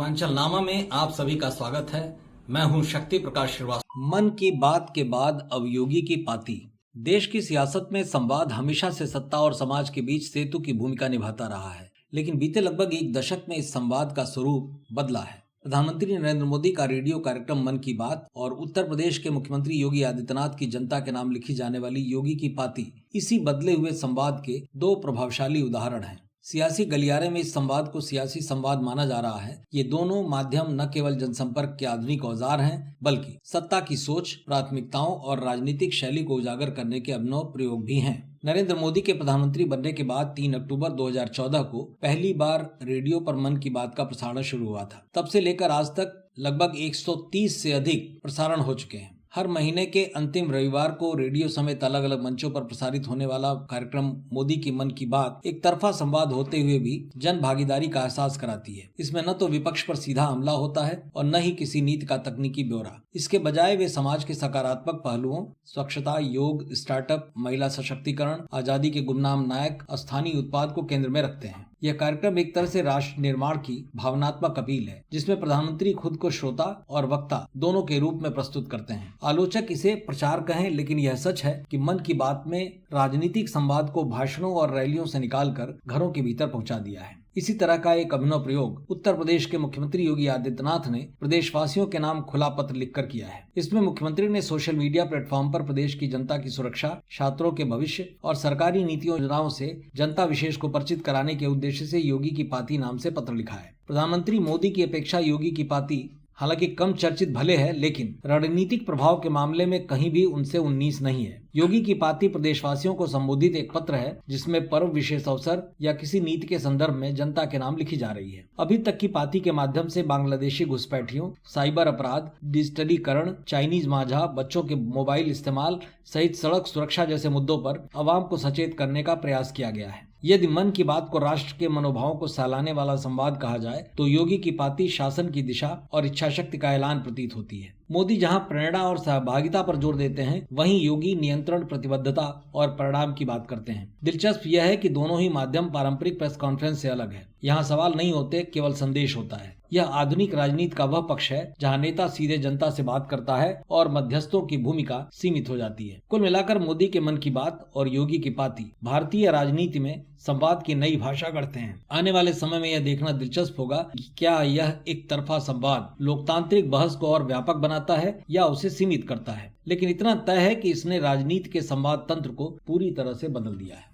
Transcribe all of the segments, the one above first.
उत्तरांचल नामा में आप सभी का स्वागत है। मैं हूं शक्ति प्रकाश श्रीवास्तव। मन की बात के बाद अब योगी की पाती। देश की सियासत में संवाद हमेशा से सत्ता और समाज के बीच सेतु की भूमिका निभाता रहा है, लेकिन बीते लगभग एक दशक में इस संवाद का स्वरूप बदला है। प्रधानमंत्री नरेंद्र मोदी का रेडियो कार्यक्रम मन की बात और उत्तर प्रदेश के मुख्यमंत्री योगी आदित्यनाथ की जनता के नाम लिखी जाने वाली योगी की पाती इसी बदले हुए संवाद के दो प्रभावशाली उदाहरण हैं। सियासी गलियारे में इस संवाद को सियासी संवाद माना जा रहा है। ये दोनों माध्यम न केवल जनसंपर्क के आधुनिक औजार हैं, बल्कि सत्ता की सोच, प्राथमिकताओं और राजनीतिक शैली को उजागर करने के अभिनव प्रयोग भी हैं। नरेंद्र मोदी के प्रधानमंत्री बनने के बाद 3 अक्टूबर 2014 को पहली बार रेडियो पर मन की बात का प्रसारण शुरू हुआ था। तब से लेकर आज तक लगभग 130 से अधिक प्रसारण हो चुके हैं। हर महीने के अंतिम रविवार को रेडियो समेत अलग अलग मंचों पर प्रसारित होने वाला कार्यक्रम मोदी की मन की बात एक तरफा संवाद होते हुए भी जन भागीदारी का एहसास कराती है। इसमें न तो विपक्ष पर सीधा हमला होता है और न ही किसी नीति का तकनीकी ब्यौरा। इसके बजाय वे समाज के सकारात्मक पहलुओं, स्वच्छता, योग, स्टार्टअप, महिला सशक्तिकरण, आजादी के गुमनाम नायक, स्थानीय उत्पाद को केंद्र में रखते हैं। यह कार्यक्रम एक तरह से राष्ट्र निर्माण की भावनात्मक अपील है, जिसमें प्रधानमंत्री खुद को श्रोता और वक्ता दोनों के रूप में प्रस्तुत करते हैं। आलोचक इसे प्रचार कहें, लेकिन यह सच है कि मन की बात में राजनीतिक संवाद को भाषणों और रैलियों से निकालकर घरों के भीतर पहुंचा दिया है। इसी तरह का एक अभिनव प्रयोग उत्तर प्रदेश के मुख्यमंत्री योगी आदित्यनाथ ने प्रदेशवासियों के नाम खुला पत्र लिखकर किया है। इसमें मुख्यमंत्री ने सोशल मीडिया प्लेटफॉर्म पर प्रदेश की जनता की सुरक्षा, छात्रों के भविष्य और सरकारी नीतियों योजनाओं से जनता विशेष को परिचित कराने के उद्देश्य से योगी की पाती नाम से पत्र लिखा है। प्रधानमंत्री मोदी की अपेक्षा योगी की पाती हालांकि कम चर्चित भले है, लेकिन रणनीतिक प्रभाव के मामले में कहीं भी उनसे 19 नहीं है। योगी की पाती प्रदेशवासियों को संबोधित एक पत्र है, जिसमें पर्व, विशेष अवसर या किसी नीति के संदर्भ में जनता के नाम लिखी जा रही है। अभी तक की पाती के माध्यम से बांग्लादेशी घुसपैठियों, साइबर अपराध, डिजिटलीकरण, चाइनीज माझा, बच्चों के मोबाइल इस्तेमाल सहित सड़क सुरक्षा जैसे मुद्दों पर आवाम को सचेत करने का प्रयास किया गया है। यदि मन की बात को राष्ट्र के मनोभावों को सहलाने वाला संवाद कहा जाए, तो योगी की पाती शासन की दिशा और इच्छा शक्ति का ऐलान प्रतीत होती है। मोदी जहां प्रेरणा और सहभागिता पर जोर देते हैं, वहीं योगी नियंत्रण, प्रतिबद्धता और परिणाम की बात करते हैं। दिलचस्प यह है कि दोनों ही माध्यम पारंपरिक प्रेस कॉन्फ्रेंस से अलग है। यहाँ सवाल नहीं होते, केवल संदेश होता है। यह आधुनिक राजनीति का वह पक्ष है जहां नेता सीधे जनता से बात करता है और मध्यस्थों की भूमिका सीमित हो जाती है। कुल मिलाकर मोदी के मन की बात और योगी की पाती भारतीय राजनीति में संवाद की नई भाषा गढ़ते हैं। आने वाले समय में यह देखना दिलचस्प होगा कि क्या यह एक तरफा संवाद लोकतांत्रिक बहस को और व्यापक बनाता है या उसे सीमित करता है। लेकिन इतना तय है कि इसने राजनीति के संवाद तंत्र को पूरी तरह से बदल दिया है।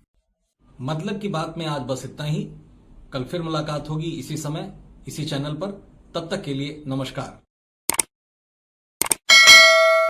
मतलब की बात में आज बस इतना ही। कल फिर मुलाकात होगी इसी समय, इसी चैनल पर। तब तक के लिए नमस्कार।